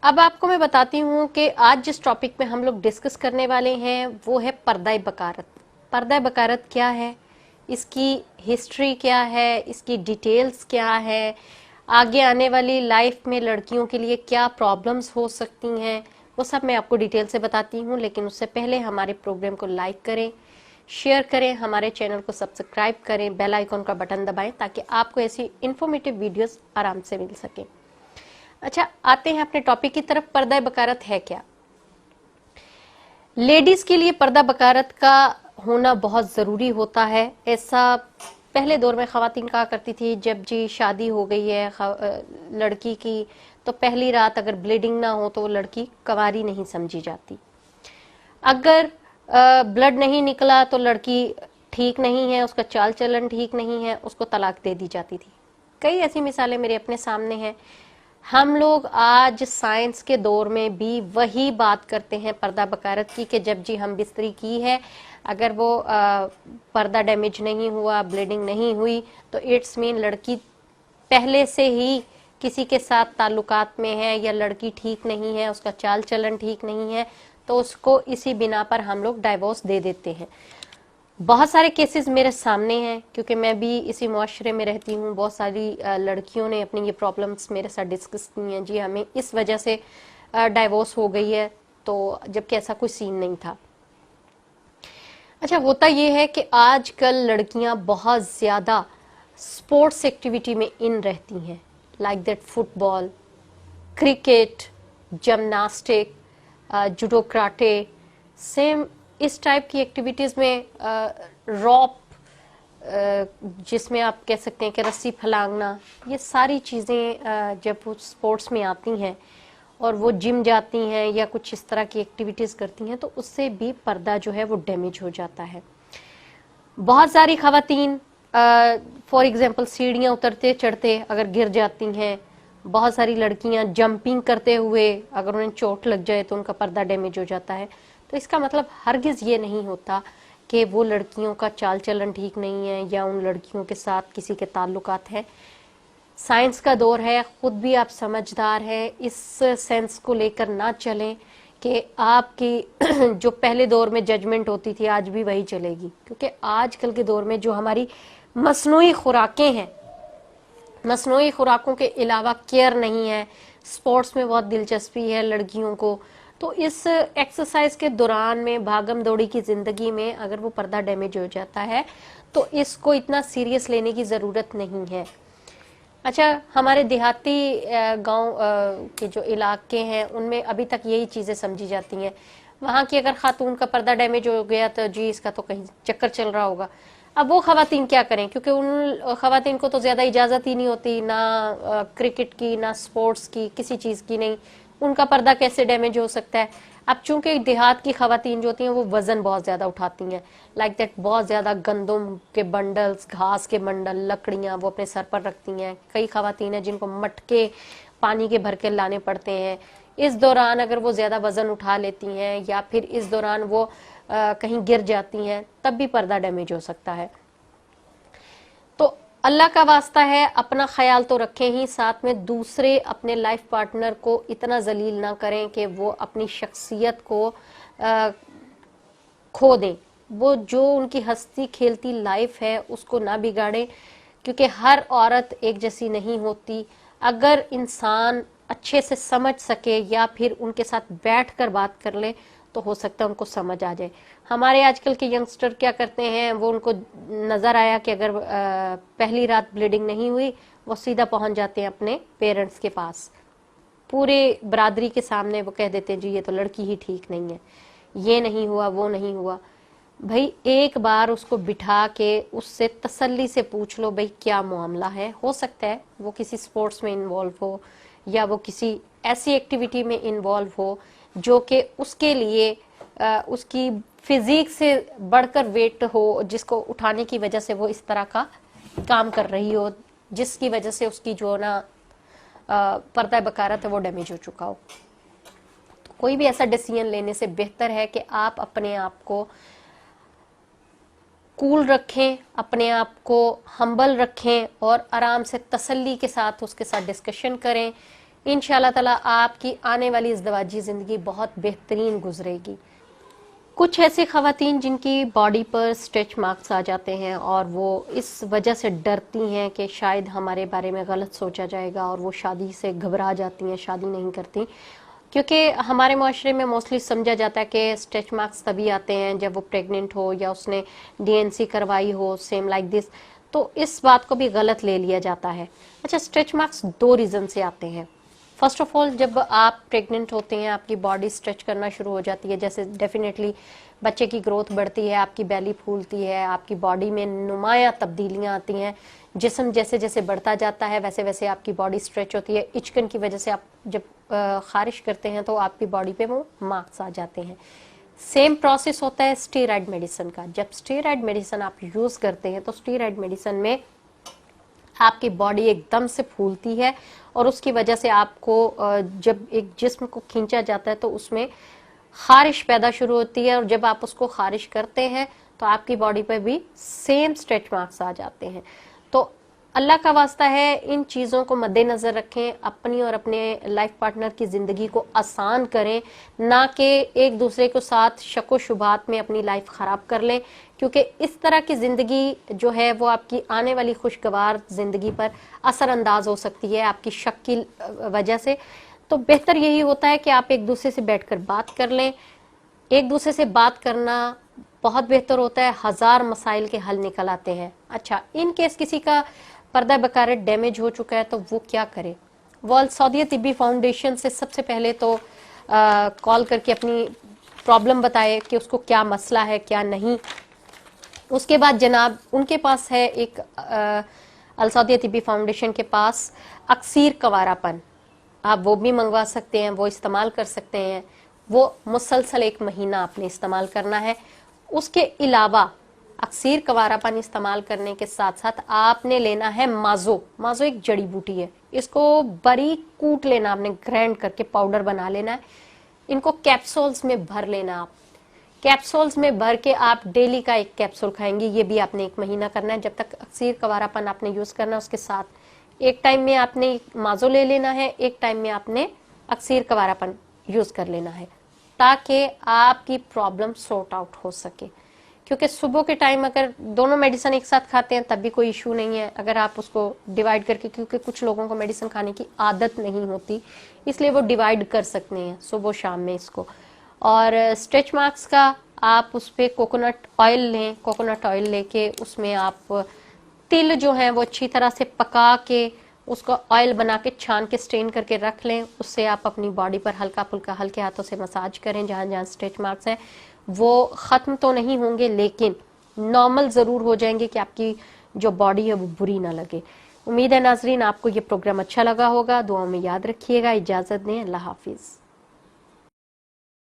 अब आपको मैं बताती हूँ कि आज जिस टॉपिक में हम लोग डिस्कस करने वाले हैं वो है पर्दा बकारत। पर्दा बकारत क्या है, इसकी हिस्ट्री क्या है, इसकी डिटेल्स क्या है, आगे आने वाली लाइफ में लड़कियों के लिए क्या प्रॉब्लम्स हो सकती हैं, वो सब मैं आपको डिटेल से बताती हूँ। लेकिन उससे पहले हमारे प्रोग्राम को लाइक करें, शेयर करें, हमारे चैनल को सब्सक्राइब करें, बेल आइकॉन का बटन दबाएं ताकि आपको ऐसी इन्फॉर्मेटिव वीडियोस आराम से मिल सके। अच्छा, आते हैं अपने टॉपिक की तरफ। पर्दा बकारत है क्या? लेडीज के लिए पर्दा बकारत का होना बहुत ज़रूरी होता है। ऐसा पहले दौर में ख़वातीन कहा करती थी, जब जी शादी हो गई है लड़की की, तो पहली रात अगर ब्लीडिंग ना हो तो वो लड़की कंवारी नहीं समझी जाती। अगर ब्लड नहीं निकला तो लड़की ठीक नहीं है, उसका चाल चलन ठीक नहीं है, उसको तलाक दे दी जाती थी। कई ऐसी मिसालें मेरे अपने सामने हैं। हम लोग आज साइंस के दौर में भी वही बात करते हैं पर्दा बकारत की, कि जब जी हम बिस्तरी की है, अगर वो पर्दा डैमेज नहीं हुआ, ब्लीडिंग नहीं हुई, तो इट्स मीन लड़की पहले से ही किसी के साथ ताल्लुकात में है, या लड़की ठीक नहीं है, उसका चाल चलन ठीक नहीं है, तो उसको इसी बिना पर हम लोग डाइवोर्स दे देते हैं। बहुत सारे केसेस मेरे सामने हैं, क्योंकि मैं भी इसी मुआशरे में रहती हूँ। बहुत सारी लड़कियों ने अपनी ये प्रॉब्लम्स मेरे साथ डिस्कस की हैं, जी हमें इस वजह से डाइवोर्स हो गई है, तो जबकि ऐसा कोई सीन नहीं था। अच्छा, होता ये है कि आजकल लड़कियां बहुत ज़्यादा स्पोर्ट्स एक्टिविटी में इन रहती हैं, like that football, cricket, gymnastic, judo, karate, same इस टाइप की एक्टिविटीज़ में, रॉप जिसमें आप कह सकते हैं कि रस्सी फलांगना, ये सारी चीज़ें जब वो स्पोर्ट्स में आती हैं और वो जिम जाती हैं या कुछ इस तरह की एक्टिविटीज़ करती हैं, तो उससे भी पर्दा जो है वो डैमेज हो जाता है। बहुत सारी खवातीन फॉर एग्जांपल सीढ़ियाँ उतरते चढ़ते अगर गिर जाती हैं, बहुत सारी लड़कियां जंपिंग करते हुए अगर उन्हें चोट लग जाए तो उनका पर्दा डैमेज हो जाता है। तो इसका मतलब हरगिज़ ये नहीं होता कि वो लड़कियों का चाल चलन ठीक नहीं है या उन लड़कियों के साथ किसी के ताल्लुकात हैं। साइंस का दौर है, खुद भी आप समझदार हैं, इस सेंस को लेकर ना चलें कि आपकी जो पहले दौर में जजमेंट होती थी आज भी वही चलेगी। क्योंकि आजकल के दौर में जो हमारी मसनूई खुराकें हैं, मसनूई खुराकों के अलावा केयर नहीं है, स्पोर्ट्स में बहुत दिलचस्पी है लड़कियों को, तो इस एक्सरसाइज के दौरान में, भागम दौड़ी की ज़िंदगी में अगर वो पर्दा डैमेज हो जाता है तो इसको इतना सीरियस लेने की ज़रूरत नहीं है। अच्छा, हमारे देहाती गांव के जो इलाके हैं उनमें अभी तक यही चीज़ें समझी जाती हैं। वहाँ की अगर खातून का पर्दा डैमेज हो गया तो जी इसका तो कहीं चक्कर चल रहा होगा। अब वो खवातीन क्या करें, क्योंकि उन खवातीन को तो ज़्यादा इजाज़त ही नहीं होती, ना क्रिकेट की, ना स्पोर्ट्स की, किसी चीज़ की नहीं। उनका पर्दा कैसे डैमेज हो सकता है? अब चूंकि देहात की खवातीन जो होती हैं वो वज़न बहुत ज़्यादा उठाती हैं, लाइक दैट बहुत ज़्यादा गंदम के बंडल्स, घास के बंडल, लकड़ियाँ वो अपने सर पर रखती हैं। कई खवातीन हैं जिनको मटके पानी के भर के लाने पड़ते हैं। इस दौरान अगर वो ज़्यादा वज़न उठा लेती हैं या फिर इस दौरान वो कहीं गिर जाती हैं, तब भी पर्दा डैमेज हो सकता है। तो अल्लाह का वास्ता है, अपना ख्याल तो रखें ही, साथ में दूसरे अपने लाइफ पार्टनर को इतना जलील ना करें कि वो अपनी शख्सियत को खो दें। वो जो उनकी हंसती खेलती लाइफ है उसको ना बिगाड़ें, क्योंकि हर औरत एक जैसी नहीं होती। अगर इंसान अच्छे से समझ सके या फिर उनके साथ बैठकर बात कर ले तो हो सकता है उनको समझ आ जाए। हमारे आजकल के यंगस्टर क्या करते हैं, वो उनको नज़र आया कि अगर पहली रात ब्लीडिंग नहीं हुई, वो सीधा पहुंच जाते हैं अपने पेरेंट्स के पास, पूरे बरादरी के सामने वो कह देते हैं जी ये तो लड़की ही ठीक नहीं है, ये नहीं हुआ, वो नहीं हुआ। भाई एक बार उसको बिठा के उससे तसल्ली से पूछ लो भाई क्या मामला है। हो सकता है वो किसी स्पोर्ट्स में इन्वॉल्व हो या वो किसी ऐसी एक्टिविटी में इन्वॉल्व हो जो कि उसके लिए उसकी फिजिक से बढ़कर वेट हो, जिसको उठाने की वजह से वो इस तरह का काम कर रही हो, जिसकी वजह से उसकी जो ना पर्दा बकारत है वो डैमेज हो चुका हो। तो कोई भी ऐसा डिसीजन लेने से बेहतर है कि आप अपने आप को कूल रखें, अपने आप को हम्बल रखें और आराम से तसल्ली के साथ उसके साथ डिस्कशन करें। इंशाल्लाह ताला आपकी आने वाली इज़्दिवाजी ज़िंदगी बहुत बेहतरीन गुजरेगी। कुछ ऐसी ख़वातीन जिनकी बॉडी पर स्ट्रेच मार्क्स आ जाते हैं और वो इस वजह से डरती हैं कि शायद हमारे बारे में गलत सोचा जाएगा और वो शादी से घबरा जाती हैं, शादी नहीं करती, क्योंकि हमारे माशरे में मोस्टली समझा जाता है कि स्ट्रेच मार्क्स तभी आते हैं जब वो प्रेग्नेंट हो या उसने डीएनसी करवाई हो, सेम लाइक दिस। तो इस बात को भी गलत ले लिया जाता है। अच्छा, स्ट्रेच मार्क्स दो रीज़न से आते हैं। फर्स्ट ऑफ ऑल, जब आप प्रेग्नेंट होते हैं आपकी बॉडी स्ट्रेच करना शुरू हो जाती है, जैसे डेफिनेटली बच्चे की ग्रोथ बढ़ती है, आपकी बेली फूलती है, आपकी बॉडी में नुमाया तब्दीलियां आती हैं, जिस्म जैसे जैसे बढ़ता जाता है वैसे वैसे आपकी बॉडी स्ट्रेच होती है। इचकन की वजह से आप जब खारिश करते हैं तो आपकी बॉडी पे वो मार्क्स आ जाते हैं। सेम प्रोसेस होता है स्टेरॉयड मेडिसिन का। जब स्टेरॉयड मेडिसिन आप यूज़ करते हैं तो स्टेरॉयड मेडिसिन में आपकी बॉडी एकदम से फूलती है और उसकी वजह से आपको जब एक जिस्म को खींचा जाता है तो उसमें खारिश पैदा शुरू होती है, और जब आप उसको खारिश करते हैं तो आपकी बॉडी पर भी सेम स्ट्रेच मार्क्स आ जाते हैं। तो अल्लाह का वास्ता है, इन चीज़ों को मद्देनज़र रखें, अपनी और अपने लाइफ पार्टनर की ज़िंदगी को आसान करें, ना कि एक दूसरे के साथ शक व शुबात में अपनी लाइफ ख़राब कर लें, क्योंकि इस तरह की ज़िंदगी जो है वो आपकी आने वाली खुशगवार ज़िंदगी पर असरअंदाज हो सकती है आपकी शक की वजह से। तो बेहतर यही होता है कि आप एक दूसरे से बैठकर बात कर लें। एक दूसरे से बात करना बहुत बेहतर होता है, हज़ार मसाइल के हल निकल आते हैं। अच्छा, इन केस किसी का पर्दा बकारत डैमेज हो चुका है तो वो क्या करे? वो अल सऊदिया तिब्बी फाउंडेशन से सबसे पहले तो कॉल करके अपनी प्रॉब्लम बताए कि उसको क्या मसला है क्या नहीं। उसके बाद जनाब उनके पास है एक अल सऊदिया तिब्बी फाउंडेशन के पास अक्सीर कवारापन, आप वो भी मंगवा सकते हैं, वो इस्तेमाल कर सकते हैं। वो मुसलसल 1 महीना आपने इस्तेमाल करना है। उसके अलावा अक्सीर कवारापन इस्तेमाल करने के साथ साथ आपने लेना है माजो। माजो एक जड़ी बूटी है, इसको बारीक कूट लेना, आपने ग्राइंड करके पाउडर बना लेना है। इनको कैप्सूल्स में भर लेना। आप कैप्सूल्स में भर के आप डेली का 1 कैप्सूल खाएंगे। ये भी आपने 1 महीना करना है, जब तक अक्सीर कवारापन आपने यूज करना है। उसके साथ एक टाइम में आपने माजो ले लेना है, एक टाइम में आपने अक्सीर कवारापन यूज कर लेना है, ताकि आपकी प्रॉब्लम सॉर्ट आउट हो सके। क्योंकि सुबह के टाइम अगर दोनों मेडिसिन एक साथ खाते हैं तब भी कोई इशू नहीं है, अगर आप उसको डिवाइड करके, क्योंकि कुछ लोगों को मेडिसिन खाने की आदत नहीं होती, इसलिए वो डिवाइड कर सकते हैं सुबह शाम में इसको। और स्ट्रेच मार्क्स का आप उस पर कोकोनट ऑयल लें, कोकोनट ऑयल लेके उसमें आप तिल जो है वो अच्छी तरह से पका के उसको ऑयल बना के छान के स्टेन करके रख लें। उससे आप अपनी बॉडी पर हल्का फुल्का हल्के हाथों से मसाज करें, जहाँ जहाँ स्ट्रेच मार्क्स हैं वो ख़त्म तो नहीं होंगे लेकिन नॉर्मल ज़रूर हो जाएंगे कि आपकी जो बॉडी है वो बुरी ना लगे। उम्मीद है नाजरीन आपको ये प्रोग्राम अच्छा लगा होगा। दुआओं में याद रखिएगा। इजाज़त दें, अल्लाह हाफिज़।